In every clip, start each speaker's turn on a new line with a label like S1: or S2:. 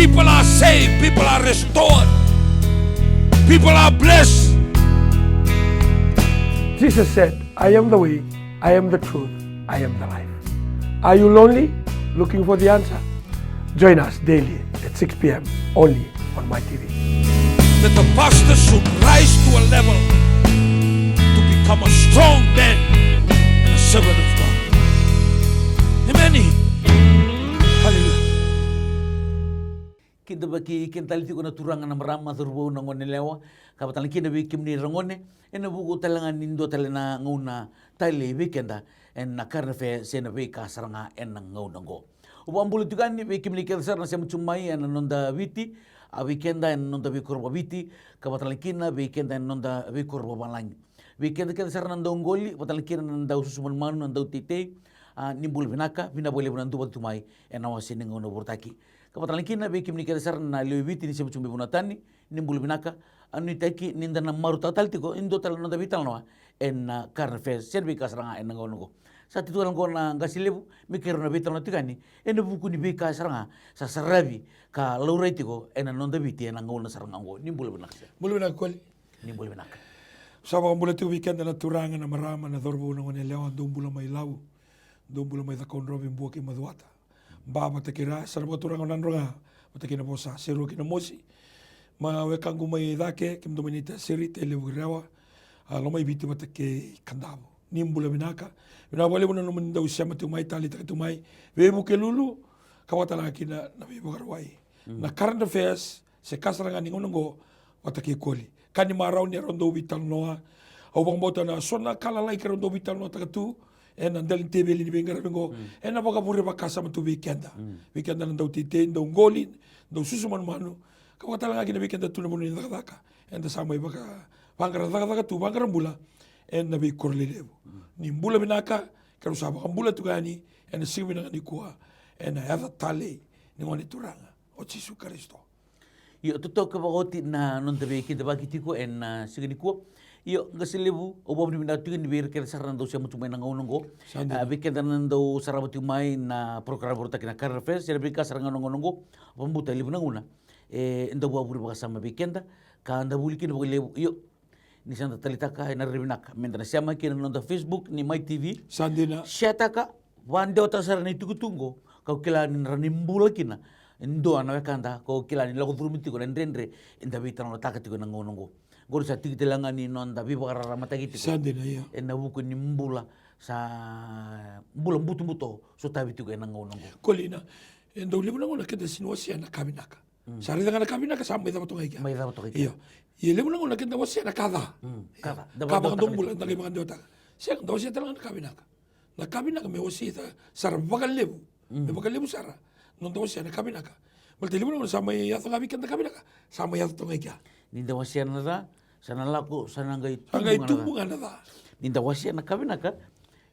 S1: People are saved, people are restored, people are blessed.
S2: Jesus said, I am the way, I am the truth, I am the life. Are you lonely? Looking for the answer? Join us daily at 6 p.m. only on My TV.
S1: That the pastor should rise to a level to become a strong man and a servant of God. Amen. Hallelujah.
S3: Kinda baki kintaliti ko na turanga na marama turbo na ngone lewa kapatan kinda bi kimni rangone ena buku talangan nindo talena nguna tali weekenda en na karne fe sena we kasaranga en ngona ngo ubambulu tugani be kimni kelser na sem chumai en nonda viti a weekenda en nonda bi korba viti kapatan kinna weekenda en nonda bi korba balang weekenda kelser na ndongoli kapatan kinna nanda ususuman manu nanda utite nimbul binaka bina boleh bunantu batumai en awasini ngono bortaki kapatan kina be kimni kelser na lewiti ni sem chumbi bunatani nimbul binaka anu itaki ninda na maruta taltiko indo tal no davital no en carne fe servi kasranga en ngono sa titu lang na gasilebu mikir na vital no tigani en buku ni be kasranga sa sarabi ka lauretiko en non daviti en ngono saranga ngo nimbul binaka
S2: Mulu na koli.
S3: nimbul binaka
S2: Sama mula tu weekend na turanga na marama na dorbo na ngone lewa dumbula mai lau. Dumbula mai takon robin buaki maduata. Baba te kira sarbo turanga na ndronga. Matakina bosa seru kina mosi. Ma wekangu mai dake kim dominita seri te lewu rewa. Lo mai biti matake kandabo. Nimbula binaka. Bina wale muna no munda usiama tu mai tali tak tu mai. Webu ke lulu kawata laki na webu garwai. Na current affairs se kasaranga ningono ngo watake koli. Kani marau ni rondo vital noa. Au bang bota na sona kala lai rondo vital noa takatu. Ena ndel tebe li bengar bengo. Ena boka pure bakasa matu weekenda. Weekenda na ndau tite ndau ngoli ndau susuman manu. Kawata lagi na weekenda tu na munu ndaka. Enda sama ibaka bangara ndaka tu bangara mbula. Ena be korle lebu. Ni mbula binaka karu saba mbula tu gani. Ena simi na ni kuwa. Ena yada tale ni ngoni turanga. O Jesu Kristo.
S3: Yo tuto ka bagoti na non tabe kita bagi tiko en sigini ko yo gasilibu obo ni na tingin bir kel saran do siya mutumay nang unong weekend nan do sarabati mai na program borta kina karfe serbika sarang nong go pambuta libu nang una ndo bo buri baka sama weekend ka anda bulikin bo lebu yo ni santa talita ka na ribinak mendra siya makin non da Facebook ni My TV
S2: Sandina.
S3: siya ka wande ota saran itu kutungo kau kilanin ranimbula kina ndo ana wekanda ko kilani lago turumiti ko ndendre inda vita no takati ko nangonongo gor sa tigitelanga ni non da biba karara matagiti ko
S2: Sandina ya.
S3: na buku ni mbula sa mbula mbuto so tabiti ko nangonongo
S2: Kolina. Ndo lebu nangona keda sinwasi na kabinaka. Sari na kabinaka sa may dapat ngai.
S3: may dapat ko
S2: Iyo. Ye lebu nangona keda wasi na kada.
S3: kada
S2: Kaba kan dombula ndagi mga ndota. Siya kan wasi talaga na kabinaka. Na kabinaka may wasi ta sar bakal lebu. May bakal lebu sara. Non daw siya na kabinaka. Malte lebu nangona sa may yato gabi kan kabinaka. Sa may yato ngai kya.
S3: ninda wasian na sana lako sana ngai
S2: Hanggai tumbungan na da.
S3: ninda wasian na kabinaka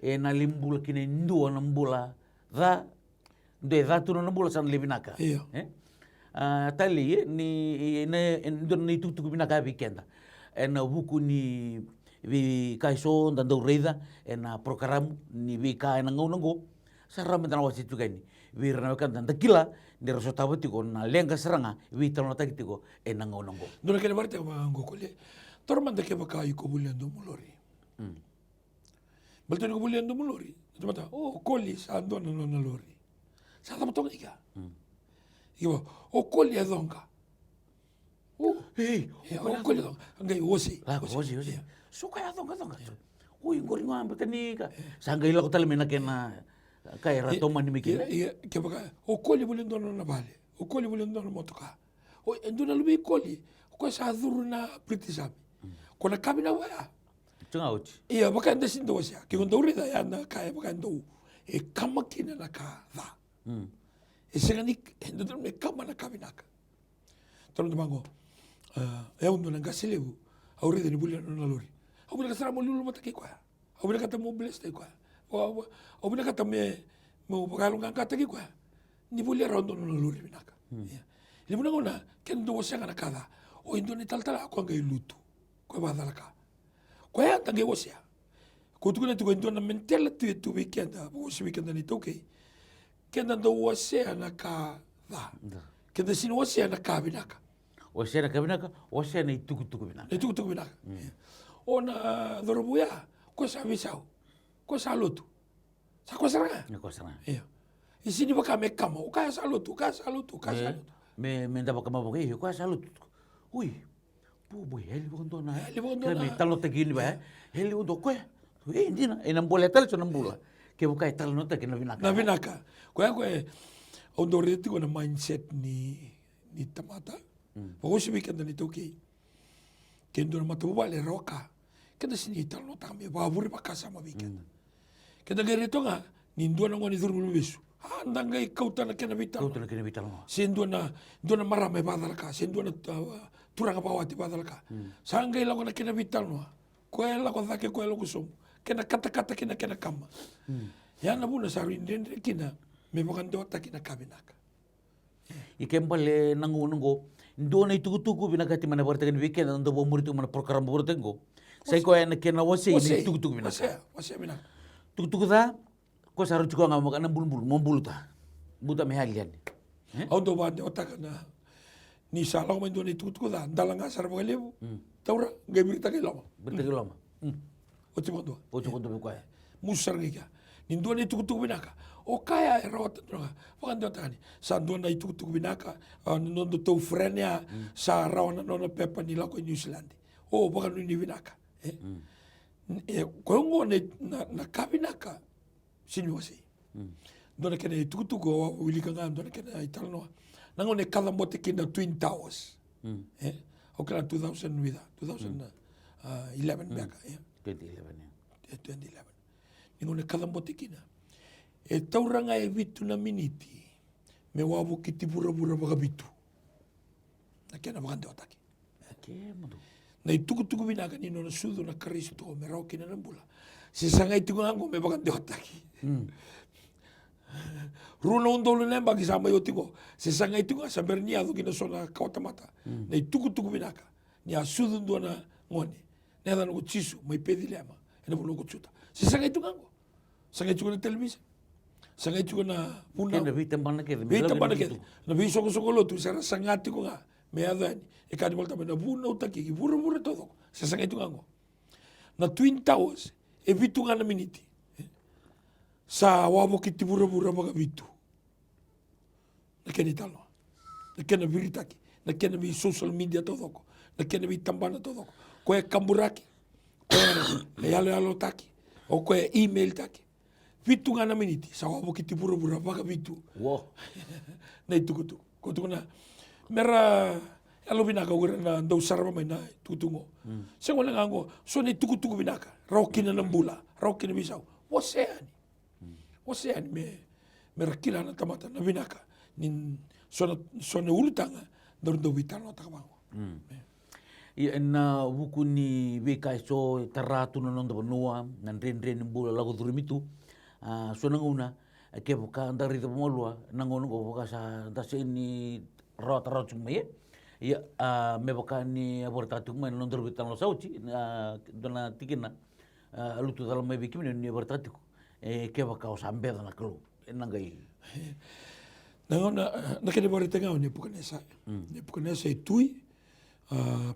S3: na limbula kine ndo na mbula da tu na mbula sana libinaka
S2: Iyo.
S3: tali ni ndo ni tu binaka weekend na buku ni vi kaiso ndando reida na program ni vi ka na ngongo sarame na wasi tugani vi rana kan kila ni raso tabati ko na lenga seranga vi tano takiti ko na ngongo
S2: Dona kena barte ma ngokole. Torman de ke baka iko bulian do mulori. Balto ko bulian do mulori. Tumata, oh koli sa ando na lori. Sa ta motong ika. Iwa, oh koli adonga. Oh, hey, oh koli adonga. Ngai wosi.
S3: la ko osi suka ya donga ui ngoringo ambetani ka sanggai la ko tali mena kena kai rato mani mikira
S2: Iya, ke baka, oh koli bulian do na bale. Oh koli bulian do na motoka. Oh, endo na lubi koli. Ko sa duru na pritisam. Ko na kabina waya.
S3: tunga uchi
S2: Iya, baka anda sindo wasya. Ki kung dauri da yan na kaya baka ando. E kama kina na ka da. E singanik, endo doon may kama na kabinaka. Tanong tumango, ewan doon ang gasilibu. Auri da ni bulian na lori. Ako binakasara mo lulu mataki ko ya. Ako binakata mo bilis tayo ko ya. Ako binakata mo pagalong kang katagi ko ya. Ni bulian round doon na lori binaka. Ini mo na una, kendo wasya nga nakada. O indo ni taltala ako ang luto. Ko badala ka. Ko ya tangi wasya. Kutu kuna tuko indo na mentela tu weekend. Ako si weekend na nito okay. Kenda do wasya nakada. Kenda sini wase na kabinaka.
S3: O se na kabinaka, o se na tukutuku binaka.
S2: E tukutuku binaka. Ona dorobuya, ko sa visau. Ko sa lotu. Sa ko saranga.
S3: Na ko sana.
S2: Iya. I sini baka me kama, o kaya sa lotu, kaya sa lotu, kaya sa lotu.
S3: Me ndaba kama boke, ko sa lotu. Ui. Pu heli bondo na.
S2: Heli bondo na.
S3: Me talo te gini ba. Heli bondo ko. Ndina, e nambole tele so nambula. Ke buka talo nota ke na binaka.
S2: Na binaka. Ko ondo reti ko na mindset ni tamata. Pako si weekend ni toki. Kendo na matuwa le roka. Kenda sini talo nota me baburi bakasa ma weekend. Kenda gerito nga nindua na ngoni durulu besu. Andanga ikauta na kena vital.
S3: Kau tena kena vital mo.
S2: Sendua na marame badalaka, sendua na turanga bawati badalaka. Sangay lang na kena vital no. Kuela ko dake kuela ko som. Kena kata kena kama. Yan na muna sa rin kina me magandota kina kabinaka.
S3: Ikembale nangungo ndo na itukutuku binaka ti mana bertakan weekend ndo bo muritu mana program bertengo. Sai ko na kena wase ni itukutuku binaka.
S2: Wase binaka.
S3: Tukutuku da ko saru chuko nga makana bulbul mombulu ta. Buta me halian.
S2: Auto ba de otaka na ni sala ko mendo ni tukutuku da dalanga sar ba lebu. Taura gebirta ke lama.
S3: Bertagi lama.
S2: Oti mondo.
S3: Ocho kondo be kwaya.
S2: Musar ngiga. Nindo ni tukutuku binaka. O kaya erot troga. Pakan do tani. Sa do na tukutuku binaka. Nondo to frenia sa rawana nona pepa ni lako New Zealand. O pakan ni binaka. Ko ngo na kabinaka. Sini wasi. Dona kena tukutuku wili kanga dona kena italno. Nangone kala mote kina Twin Towers. O kala 2000 wida. 2011 baka. 2011. Ningone kala mote kina. E tauranga e vitu na miniti. Me wabu kiti bura-bura baka vitu. Na kena bakande otaki. Na tukutuku binaka nino na sudo na Kristo me rao kina nambula. Sisangay tigungango me bakande otaki. Runa undolo na bagi sama yo tigo. Sisangay tigunga sa bernia do kina sona kautamata. Na tukutuku binaka. Ni asudo ndo na ngone. Neda no chisu mai pedilema. Ena bulo ko chuta. Sisangay tigungango. Sangay tigunga na televisa. Sangay tigunga na puna.
S3: Kena vitam bana ke.
S2: Vitam bana ke. Na viso ko sokolo tu sara sangati ko nga. Me adani. E kani volta me na buna utaki ki bura todo. Sisangay tigungango. Na Twin Towers e vitu nga na miniti. Sa wabo kiti bura-bura mga vitu. Na kena italo. Na kena viritaki. Na kena vi social media todo ko. Na kena vi tambana todo ko. Koe kamburaki. Koe yalo taki. O koe email taki. Vitu nga na miniti. Sa wabo kiti bura-bura mga vitu.
S3: Wow.
S2: Na itukutu. Kutu na. Mera alo binaka ura na daw sarama may na tutungo. Sa wala nga ngo. So na itukutu binaka. Rauki na ng bula. Rauki na bisaw. Waseani. Waseani me rakila na tamata na binaka. Nin sona ulutanga. Daw vital na takamango.
S3: Na buku ni bekai so taratu na nonda banua nan ren bula lagu durimitu. So nanguna ke buka andari to molua nangono ko buka sa dase ni rota chumye. Ya me buka ni abortatu man nonda vital no sauci dona tikina lutu dalam me bikim ni abortatu. Ke buka osambe na klu nangai.
S2: Nangona na kene borita ngau ni pukanesa. Ni pukanesa tui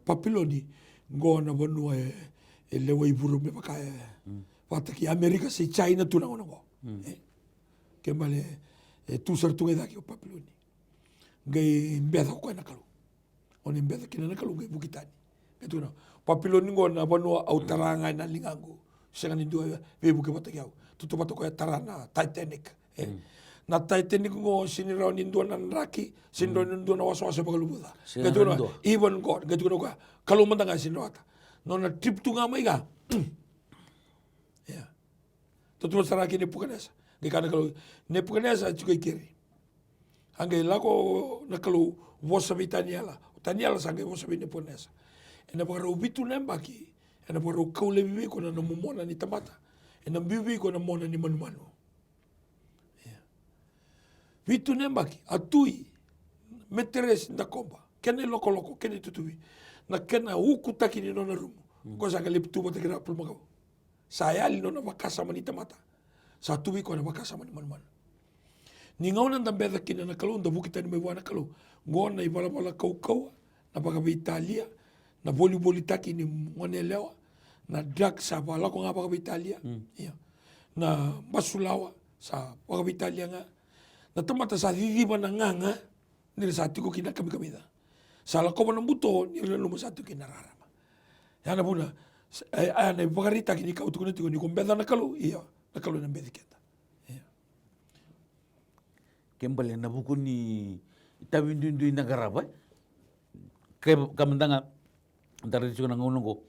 S2: papiloni ngona bonua e lewa iburu me baka wata ki Amerika se China tu nangono go. Ke male tu sartu ngai daki o papiloni. Ngai mbeda ko na kalu. Oni mbeda kina na kalu ngai bukitani. Itu na papiloni ngona bonua autaranga na lingango. Sengani dua be buke bata kiau. Tutu bata ko tarana Titanic. Na Titanic ngo siniraw nindo na raki, siniraw nindo na waswasa pagalubuda. Gato na, even God, gato na kalumanda nga sinirata. No na trip tu nga may ka. Yeah. Tutu sa raki ni Pukanesa. Gika na kalu, ni Pukanesa at sukay kiri. Hanggang lako na kalu, wasabi Taniela. Taniela sangay wasabi ni Pukanesa. E na pagkaraw bitu na baki, e na pagkaraw kaule bibi ko na namumona ni Tamata. E na bibi ko na mona ni Manumano. Vitu nembaki, atui, meteres na komba, kene loko, kene tutubi, na kena huku taki ni nona rumu, ko sa kalip tuba taki rapul magaw. Sa ayali nona makasama ni Tamata, sa tubi ko na makasama ni Manuman. Ni ngau nan tambeda kina na kalau, da bukita ni mai wana kalau. Ngona i wala kau na baka Italia, na boli taki ni ngone lewa, na drug sa wala ko nga baka Italia. Na basulawa sa baka Italia nga. Na tamata sa didiba na nga, nila sa ati ko kina kami da. Sa lakoba ng buto, nila lumasatu kinararama. Yana puna, ay bagarita kini kau tukuna tiko ni kumbeda na kalau, na kalau ng bedi kita.
S3: Kembali na buku ni tawindu negara ba? Kamandanga dari siku nangunung ko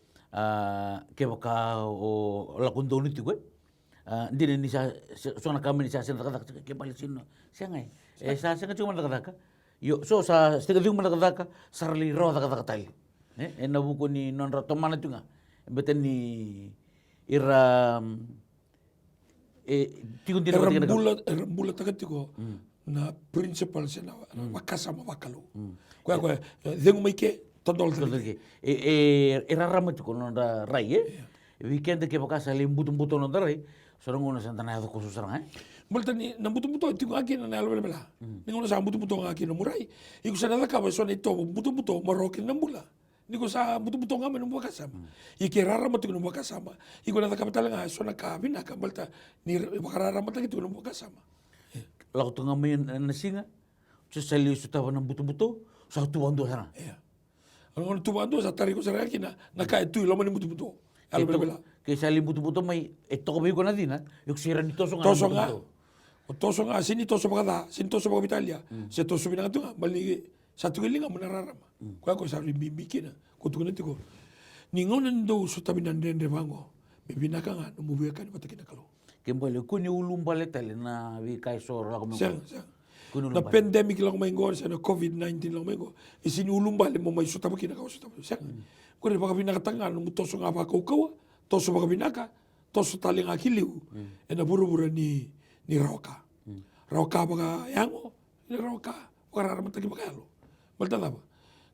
S3: ke baka o lakundo ni tiko. Hindi ni sa sona kami ni sa kata kembali sino. Siya ngay. Sa cuma kata yo so sa setiap yung kata sarli ro kata tali. Na buku ni non rato mana tu nga. Beten ni ira tikun din
S2: bulat tagatiko. Na principal siya na makasama wakalo. Kaya dengo may ke todol tali.
S3: Irarama tu kono da rai weekend ke baka salim butu no da rai sorong una santana ko susarang
S2: Multa ni na butu tiko akin na alwala bela. Ningono sa butu akin na murai. Iku sa nada ka so nito butu marokin na mula. Niko sa butu nga man mo kasama. Ikirarama tu no kasama. Iku na ka talaga so na ka binaka balta ni bakararama ta gitu no kasama.
S3: Lagu tengah main nasi nga, sesali sudah wanang buto-buto, satu wando sana.
S2: Iya. Ang tu wando sa tarik ko sa kina, naka itu laman ni buto-buto. Alam bela.
S3: Kaya sali buto-buto may ito ko ko na din ha. Yung sira ni toso nga.
S2: Toso nga sini toso baka sini toso baka Italia. Se toso binang tu nga bali satu kali nga manararama. Kaya ko sa bibikin na. Kutu ko ko. Ningaw nando so tabi nandende bango. Bibinaka nga numubuyakan patakin kalau.
S3: Kembali kuni ulum balik tali na wi kai sor la ko
S2: Siang. Na pandemic lang may ngor sa na COVID-19 lang may ngor. Isini ulum balik mo may suta bakina ka suta. Siang. Kuni baka binakatangan mo toso nga ba kaukawa, toso baka binaka, toso tali nga kiliw. Na buru-buru ni Rauka. Rauka baka yango, ni Rauka. Baka raramata ki bakalo. Balta ba?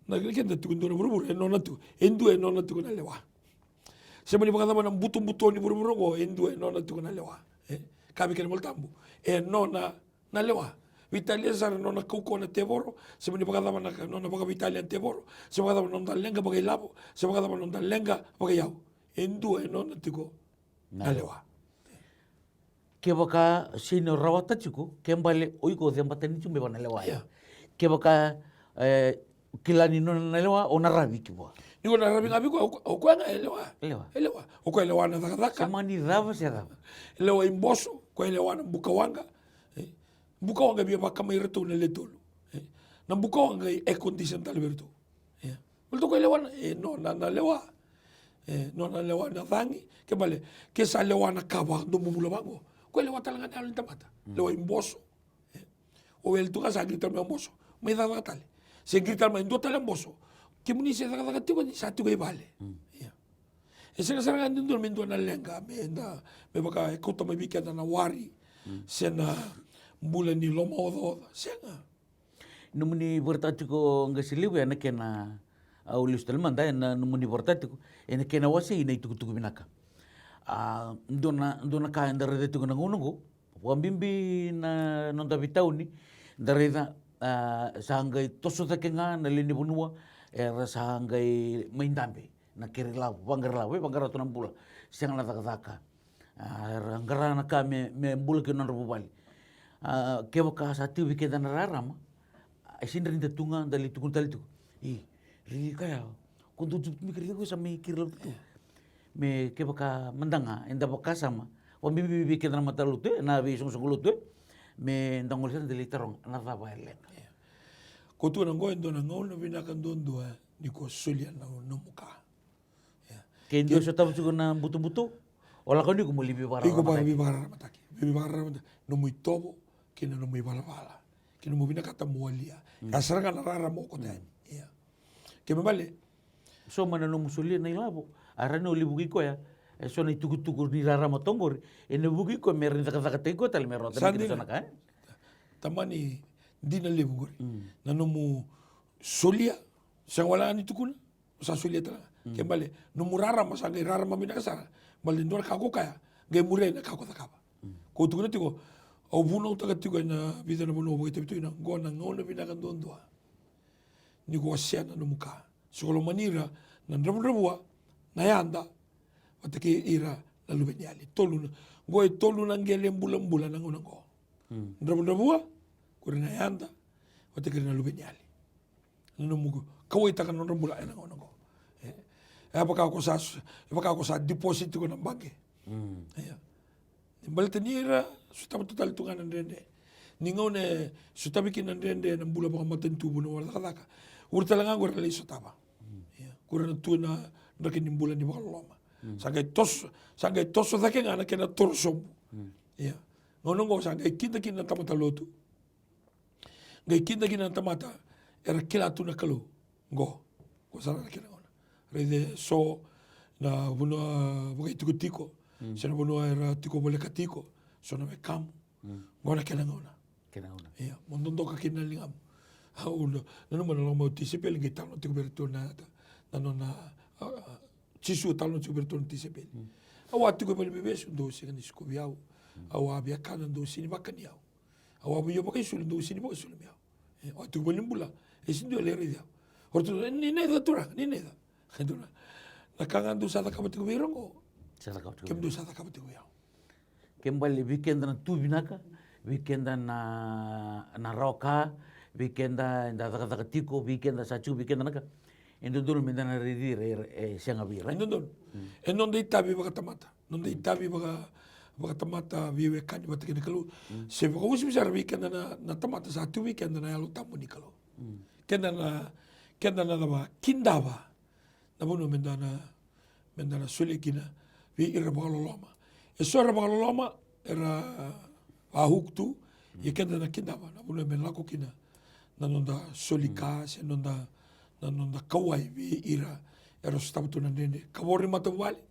S2: Naglikyan na tukun doon na buru-buru. Eno na tu. Endu na tukun na lewa. Siya mani mga naman ang buto-buto ni buru-buru ko, endo no na tuko na lewa. Kami ka naman tambo. No na lewa. Vitalia sa no na kuko na teboro, siya mani mga naman no na mga Vitalia teboro, siya mga naman nong dalenga bagay labo, siya mga naman nong dalenga bagay yaw. Endo no na tuko na lewa.
S3: Kaya baka sino rawat chuko, kembali oiko dembatan ni chumbe na lewa. Kaya baka kilani no na lewa o narabi kibo.
S2: Niko na rabi ngabi ko o kwa nga elewa. O kwa elewa na takataka.
S3: Sama ni rava siya rava.
S2: Elewa imboso, kwa elewa na bukawanga. Bukawanga biya baka may reto na letolo. Na bukawanga e condition tali berto. Multo kwa elewa na lewa. No na lewa na thangi. Kebale, kesa lewa na kawa dumumula bango. Kwa elewa talaga na alin tamata. Lewa imboso. O el tu ka sa gritar me imboso. May dava tali. Se gritar me ndo tali imboso. Kimuni siya nakatiko ni satu kay bale. Ese nga sarang andun doon mendo na lenga, may baka ikuta may bikyan na wari, siya na bulan ni lomodo, siya nga.
S3: Numuni bertatiko nga siliw ya nakena ulis talman dahil na numuni bertatiko nakena wasi na itukutuku binaka. Doon na kaya dari dito ng unong ko, wambimbi na nung tabitaw ni dari na sa hanggang toso take nga nalinibunwa era sa hanggang maindambi na kirilaw, panggaraw to ng bula siyang natakataka. Hanggara na kami may bula ko ng rupubali. Kaya ka sa tiwi kita nararama, ay sindarin datunga dali tukun tali tu. Rini kaya, kung tutup mikir ko sa may kirilaw tu. May kaya ka mandanga, enda pa kasama, wambibibi kita na mataluto, na bisong sunguluto, may ndangolisan dali tarong, natabayan.
S2: Kutu nang goen do nang na binakan doon doa ni ko sulian na muka.
S3: Kaya hindi siya tapos ko na buto-buto. Wala ko hindi ko muli bibara.
S2: Iko ba bibara mataki. Bibara mataki. No muy tobo kina no muy balabala. Kina mo binakata mualia. Kasara ka narara mo ko tayo. Kaya mabali.
S3: So mananong musulian na ilabo. Ara na ulibugi ko ya. So na itugur-tugur ni rara matongor. Inabugi ko meron nakatay ko tali meron.
S2: Sandi na. Tama ni di na libo nanumu solia sang wala ni tukuna sa solia talaga kaya bale numurara masangay rara mamina kasara bale ndor kako kaya gay mure na kako takaba ko tukuna tiko Au bunau takatiku na vida na bunau bukit itu ina go na ngona binakan dondua. Ni go asiana no muka. Solo manira na ndravua na yanda watake ira na lubenyali. Tolu na go e tolu na ngele mbula na ngona go. Ndravua ko na yanda watake na lubenyali. No mugo kawai taka no mbula na ngona go. Apakah ko sa deposit ko ng banke. Balita nira sutama total tungan ng rende. Ningaw ne sutabi kin ng rende ng bula baka matentubo na wala kalaka. Urta lang ang urta sutama. Kura na tuwa na nakin ng bula ni baka loma. Sangay tos sa takin nga na kina torsom. Ngonong ko sangay kita kin ng tamata loto. Ngay kita kin ng tamata era kilatu na kalo. Go. Ko sana na kina ngona. Rede so na bunua bukai tiko. Sena bunua era tiko boleh katiko. So na me kamu. Ngona kena ngona. Iya, mondondo ka kinalingam. Uno, nanu mana lo mau tisipel ngi talo tiko bertona nanu na cisu talo tiko bertona tisipel. Awa tiko boleh bebes do sing ni skobiau. Awa bia kanan do sini makan yau. Awa bio pakai sul do sini pakai sul miau. Awa tiko boleh bula. Esin do lere dia. Hortu ni neda turang, ni neda. Kaduna. Nakangan do sa takabati ko birong. Kem do sa takabati ko yau.
S3: Kembali weekend na tubinaka, weekend na roka, weekend na tiko, weekend sa chu, weekend na ka. Indudul minda na ridir siyang abira.
S2: Indudul. Non de itabi baka tamata. Non de itabi baka tamata viwe kan bata kini kalu. Se baka usim sa weekend na tamata sa tu weekend na yalo tamu ni kalu. Kenda na ba kindaba. Nabuno minda na sulikina vi ira baka loloma. Esora baka loloma era ahuktu ye kenda na kindaba na bulo men lako kina nanonda solika se nanonda kawai vi ira era staptu na nene kawori matawali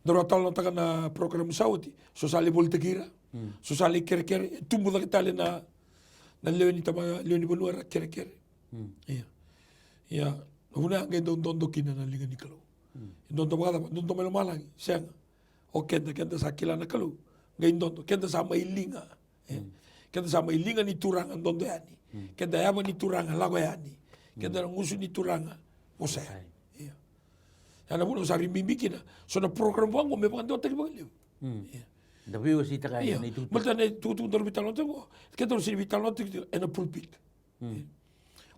S2: daro tal na taka na program sauti sosali voltekira sosali kere tumbu da kitale na leoni bonua kere ya una ngai don kina na linga nikalo don melo malangi senga o kenda sa kilana kalu ngai dondo kenda sa mailinga kenda sa mailinga ni turanga dondo yani kenda yama ni turanga lago yani kenda ngusu ni turanga mosa iya ana buno sa rimbikina so na program wango me pando tak bagaliu
S3: da viu si taka ni tu
S2: malta ne tu dorbital no tengo kenda si vital no tengo en a pulpit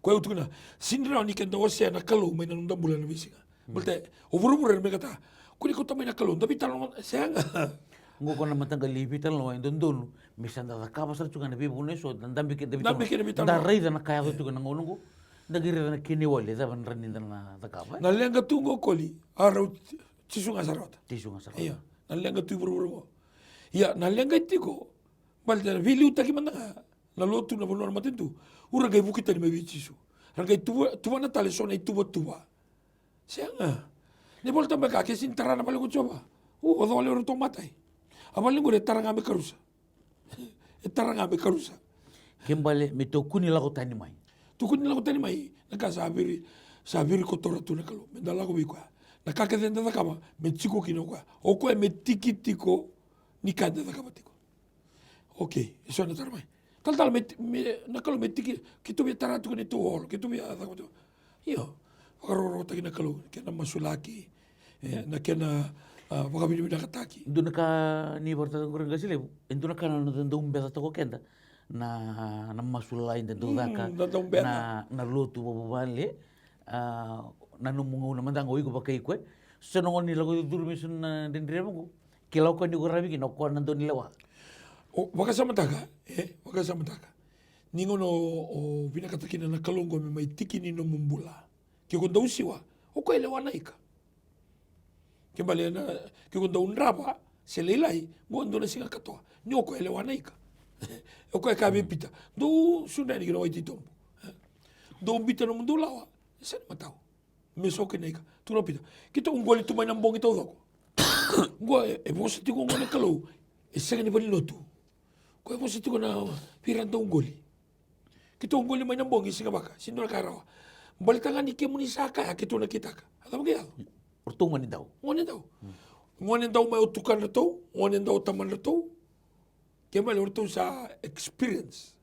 S2: ko eu tuna sinra ni kenda ose na kalu me na ndambula na bisinga malta ovurubur me kata kuni ko tamay na kalu tapi talon senga
S3: ngo kona matanga libital no indondon misanda da kaba sar chuga na bibu ne so dambi ke
S2: bital
S3: da reida na kaya tu na ngongo da gire na kini wale da ban ranin na da kaba
S2: na lenga tungo koli ara tisunga sarota iya na lenga tu buru iya na lenga tiko balda vili utaki manda na lotu na bonor matentu ura gai bukita ni mebichisu rangai tuwa na tale sona tuwa senga ni volta me ka kesin tarana pale ko coba o dole ro tomatai abali ngore taranga me karusa taranga me karusa
S3: kembali me to kuni la ko tani mai
S2: na ka sabiri ko tora tu na kalu me dala ko bikwa na ka ke denda da kama me chiko kino kwa o ko me tiki ni ka denda kama tiko okay eso na tarmai tal me na kalu me tiki kito bi taratu ni to hol kito bi ada ko yo Karoro taki na kalu, kena masulaki, na kena wakabini kataki.
S3: Induna ka ni borta kurang gasile, induna ka na ndung beta to kenda na masula inda daka na lotu babale na numungu na mandang oi ko pakai ko senongon ni lagu durmi sun dindire mo kilau ko ni ko rabi kino ko nando ni lawa.
S2: Waka sama taka, ningono o binakataki na kalongo me mai tiki ni no mumbula. Ke kunda usiwa o ko elewa naika ke bale na ke kunda unraba se leilai gondo na singa katoa ni o ko elewa naika o ko ka be pita do sunda ni no iti tombo do bita no mundo lawa se matau me so ke naika tu no pita kito ungoli tu mai na mbongi to doko go e vos ti ko ngone kalo e se ni bali lotu ko e vos ti ko na pirando ungoli kito ungoli mai na mbongi singa baka sindora karawa balitangan ni kemu ni saka kitu na kita ka. Alam kaya?
S3: Ortung ngoni daw.
S2: Ngoni daw may utukan na to, ngoni daw taman na to. Kembali orto sa experience.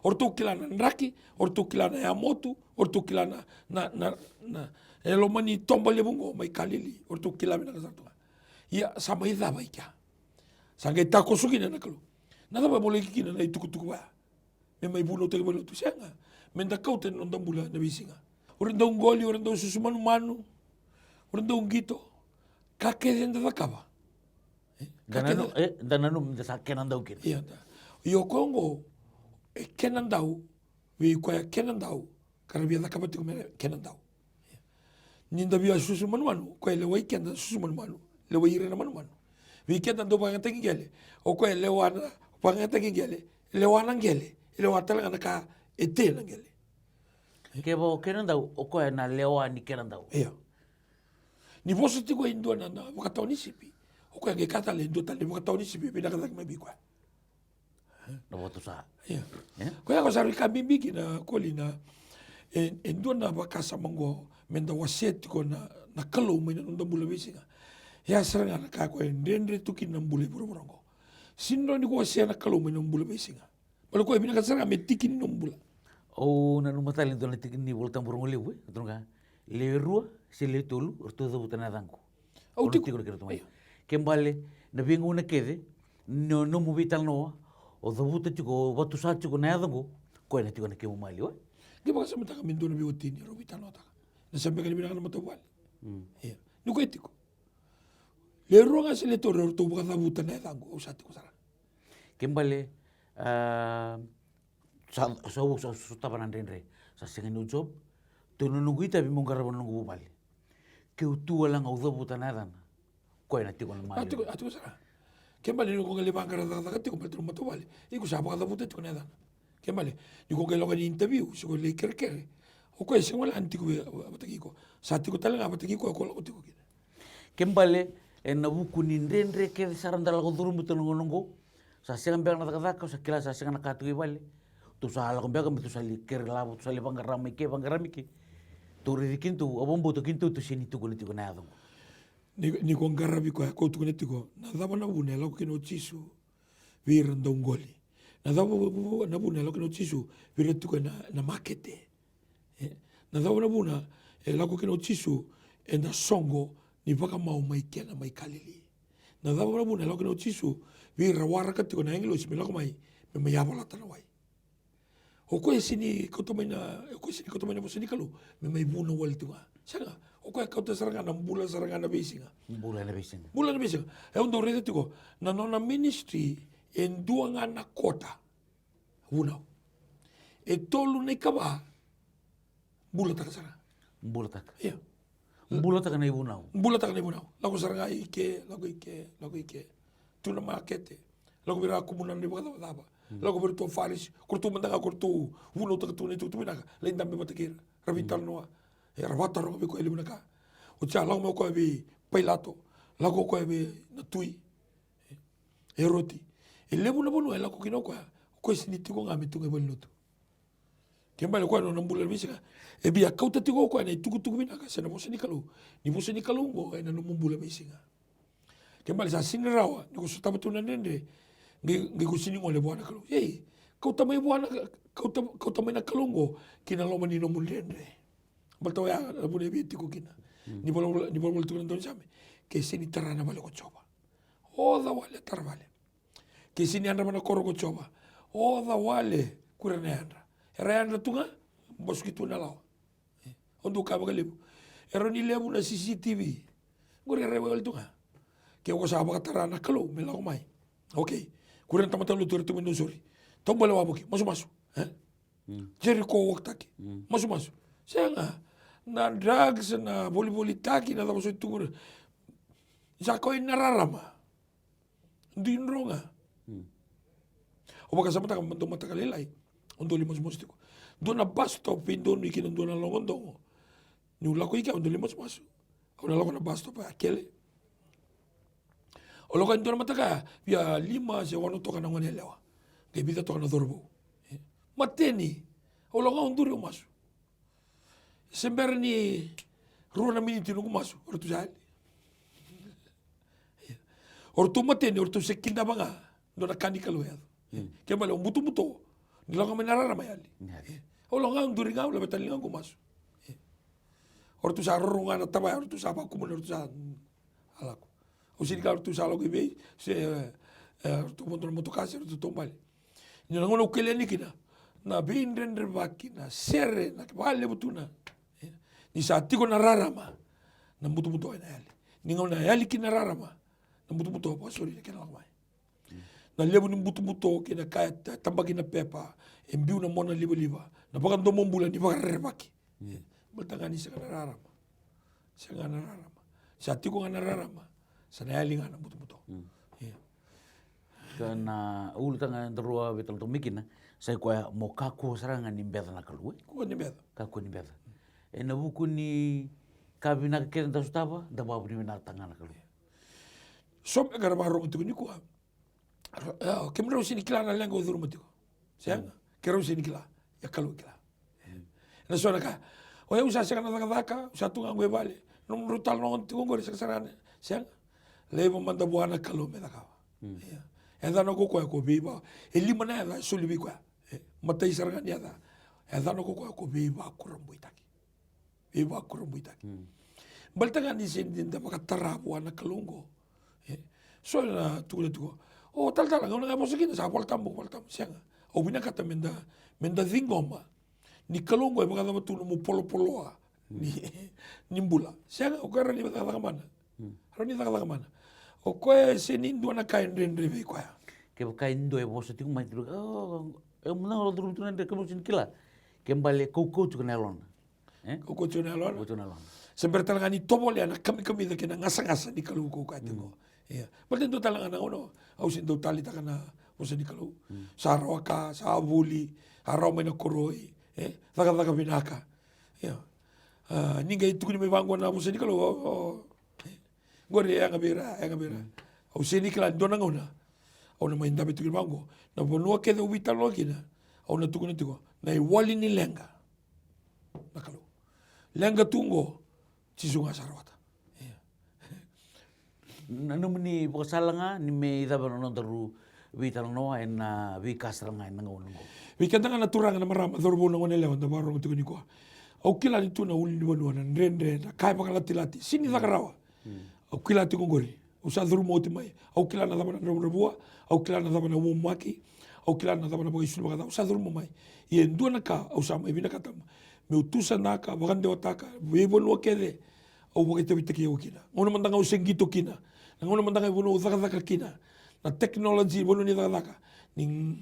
S2: Orto kilana nraki, orto kilana yamotu, orto kilana na elomani tomba lebungo mai kalili, orto kilana na kasartunga. Ia sama idha baika. Sanga itako sugina na kalu. Nada ba boleh kikina na itukutuku ba. Me mai buno te bolo tu senga. Menda kau te non dambula na bisinga. Orang daun goli, orang daun susu manu, orang daun gito. Kake denda takaba.
S3: Dananu sa kenan daw kin.
S2: Iya. Yo Kongo kenan daw, we ko kenan daw. Karabia takaba ti kenan daw. Ninda biya susu manu, ko le wai kenan susu manu. Le wai ire na manu. We kenan do panga tangi gele. O ko le wana panga tangi gele. Le wana gele. Le watala na ka ete na gele.
S3: Ke bo kenan daw o ko na lewa ni kenan daw.
S2: Iya. Ni poso tiko indua na wakatau ni sipi. O ko nge kata le indua tali wakatau ni sipi pina kata mai bikwa.
S3: Na botu sa.
S2: Iya. Ko ya ko sari kambi na koli na indua na bakasa mango menda waset ko na kalau mai na nda bula bisinga. Ya seranga na ka ko ndendre tuki na bula burongo. Sindo ni ko wasia na kalau mai na bula bisinga. Palo ko bina kasara metiki ni bula.
S3: O na numa tali dona tiki ni volta burongo lewe, tronga. Le rua se le tolu orto do butana danko.
S2: Au tiko
S3: que tomai. Kembale na bingu na kede no mo vital no o do buta tiko botu sa tiko na danko ko na tiko na kemu mali wa.
S2: Di ba kasi mataka mindo na biwatini ro bitano taka. Nasambe ka ni binaka na matawali. Iya. Ni ko etiko. Le rua nga se le tolu orto butana butana danko o sa tiko sara.
S3: Kembale sa tabanan renre sa sengen job tono nungu ita bi mongkara nungu bali. Ke utua lang au dhabu tanadan. Ko na tiko na mali.
S2: Atiko sara. Kembali ni ko ngali bangkara da tiko patro matawali. Iku sa ba dhabu tiko na dan. Kembali ni ko ngali ni interview so le kerkere. O ko ese wala antiko bataki ko. Sa tiko talanga bataki ko ko tiko kina.
S3: Kembali en nabuku ni renre ke saran dal ko duru mutu nungu. Sa sengan bang na ka sa kila sa sengan ka tu bali. Tu sa ala ko bang tu sa li ker la tu sa li bangkara mi ke. Turi kintu abombo to kintu to sini tu kuniti kuna yado.
S2: Ni ko ngarabi ko tu kuniti ko. Na daba na bune lo kino chisu vir ndongoli. Na daba na bune lo kino chisu vir tu na makete. Na daba na buna lo kino chisu na songo ni baka mau mai kena mai kalili. Na daba na bune lo kino chisu vir wara ka tu na English me lo mai me yabo la tanawai. O koe sini kotomai na mo sini kalu me mai buna wal tunga. Sanga o koe kau te saranga na bula saranga na besinga.
S3: Bula na besinga.
S2: Bula na besinga. E ondo rete tiko na nona ministry en duanga na kota. Buna. E tolu nei kaba bula taka saranga.
S3: Bula taka.
S2: Iya.
S3: Bula taka nei buna.
S2: Bula taka nei buna. Lago saranga lago ike. Tuna makete. Lago bira kumunan ni baka lago berto faris kurtu mandanga kurtu uno tak tu netu tu minaka lain dambe matakira rabital noa rabata ro ko ele minaka o cha lago mo ko bi pailato lago ko bi na tui roti ele buna buna lago kino ko siniti ko ngami tu ngebel lutu kembali ko no nambula bisika e bia kauta tigo ko na tuku minaka sana mo sinikalu ni mo sinikalu ngo na no mumbula bisika kembali sa sinirawa ni ko sutaba tu na nende ngi kusini ngole buana kalu. Hey, kau tamai buana kau tamai na kalungo kina lo mani no mulendre. Balto ya bune biti ko kina. Ni bol tu ndon same. Ke sini tarana bale ko coba. O da wale tarvale. Ke sini andra mana koro ko coba. O da wale kurane andra. Era andra tunga boski tu na lao. Ondu ka bagale. Era ni lebu na CCTV. Gore rewel tunga. Ke ko sa ba tarana kalu me lao mai. Okay. Kurang tamat lu tu minum suri. Tombol wabuki, masuk. Jadi kau waktu taki, masuk. Saya na drugs na boli taki na tamu itu. Jakoi nararama, dinronga. Oba kasama tak mentu mata kalilai, untuk lima tiku. Dona bus stop pindon ikin dona longondong. Ni ulaku ika untuk lima masuk. Ona laku na bus stop akele. O loka ndona mataka ya lima se wano toka na ngone lewa. Ke bita toka na dorbo. Mateni. O loka unduri umasu. Sember ni ruana miniti nungu masu. Ortu jali. Ortu mateni ortu sekinda banga. dona kani kalu ya. Ke bale mutu ni longa menarara mayali. O longa unduringa ula betalinga ko masu. Ortu sa rorunga na taba ortu sa pa kumuna ortu sa alako. O sinika ortu sa logo ibe se ortu motor motokasi ortu tombale. Ni ngono kele nikina na bindren bakina sere na vale butuna. Ni sa tiko na rarama na mutu ina yali. Ni ngono yali kina rarama na mutu pa sori kena mai. Na lebu ni mutu kina kaya tambaki na pepa embiu na mona liba na pakan do mombula ni pakan baki. Bertangani sa nararama. Sa nararama. Sa tiko nga nararama sa nayali nga na mutu.
S3: Kana ulutanga ndarua betal tumikina sai kwa mokaku saranga ni beda na kalue.
S2: Ko ni beda.
S3: Kako ni beda. E na buku ni kabina keren ta sutaba da babu ni na tangana kalue.
S2: Som agar baro tu ni ko. Kemro sini kila na lengo duru mutiko. Siang kero sini kila ya kalue kila. Na sona ka. Oya usa sa kana daka usa tunga ngwe vale. No brutal no tiko ngore sa sarane. Siang lebo manda buana kalue me daka. Eda no koko ko biba elima na eda sulibi kwa matai saranga ni eda no koko ko biba kurumbuitaki baltanga ni sendin da makatarabu ana kalungo so na tuko o tal ngona nga bosikina sa paltam sianga o bina kata menda zingoma ni kalungo e magada matuno mo polo ni mbula sianga o kara ni daga mana roni daga mana o koe senin dua na kain rendre be koe.
S3: Ke kain do e bosa tiku mai tiru. Oh, e muna ro duru tunan de kemusin kila. Kembali koko tu kenalon.
S2: Koko tu kenalon.
S3: Koko tu kenalon.
S2: Seperti ngani tobol ya na kami de kena ngasa di kalu ko ka tingo. Iya. Balten do talanga na ono. Au sin do talita kana bosa di kalu. Sa roka, sa abuli, aroma na koroi, daga binaka. Iya. Ninguém tu ni me bango na bosa di kalu. Gore yang abira. Au sini kala dona ngona. Au na mainda betu bango. Na bonua ke de ubita lo kina. Au na tukuna tiko. Na iwali ni lenga. Nakalo. Lenga tungo cisunga sarwata.
S3: Nanu ni posalanga ni me ida banono taru ubita no en vi kasranga en ngona.
S2: Vi kanta na turanga na marama dorbo ngone lewan da baro tukuni ko. Au kila ni tuna uli ni bonua na rendre na kai pakalati sini zakarawa. Au kila tu ngori usa duru moti mai au kila na dama na robua au kila na dama na mumaki au kila na dama na boisul bagada usa duru mai ye nduna ka au sa mai bina katama me utusa naka bagande otaka bebo no kede au bagete bitaki okina ngono mandanga usengito kina ngono mandanga bono uzaka kina na technology bono ni daga ning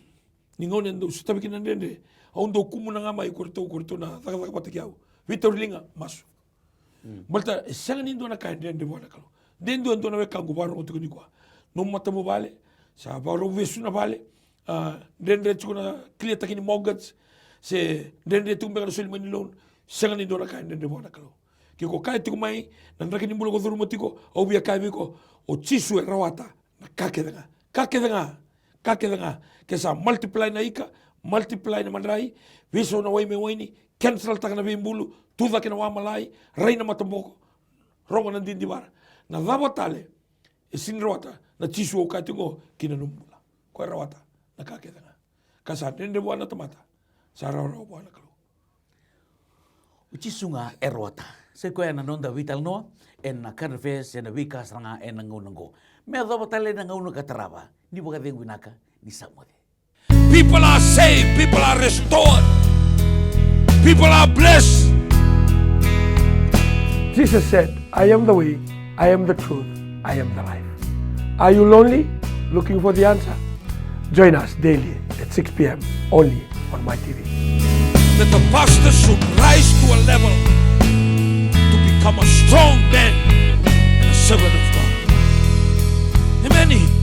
S2: ngono ndo stabi kina ndende au ndo kumuna ngama ikorto na daga pataki au Vitor Linga masu Malta sanga nindo na kain ndende bona kalo dendo ndo na weka ngubaro ngoto ni kwa no mata mo vale sa baro vesu na vale ndende tukuna klieta kini mortgage se ndende tumbe kana soli mani loan sanga nindo na kain ndende bona kalo kiko kai tuku mai nandra kini mbulo goduru motiko au bia kai biko o chisu e rawata na kake denga ke sa multiply na ika multiply na mandrai viso na waime waini cancel takana bimbulu tuda kena wamalai reina matamboko rongo na ndindi bara na dabatale e sin rawata na chisu o katingo kina numbula ko rawata na kake denga kasa ndende bwana tamata sa rawa bwana kalo
S3: Uchisunga erwata. Se koe na nonda vital noa, en na karfe se na vika sanga en ngungo. Me adaba tale na ngunu kataraba. Ni boga de winaka ni samode.
S1: People are saved, people are restored, people are blessed.
S2: Jesus said, I am the way, I am the truth, I am the life. Are you lonely? Looking for the answer? Join us daily at 6 p.m. only on My TV.
S1: That the pastor should rise to a level to become a strong man and a servant of God. Amen.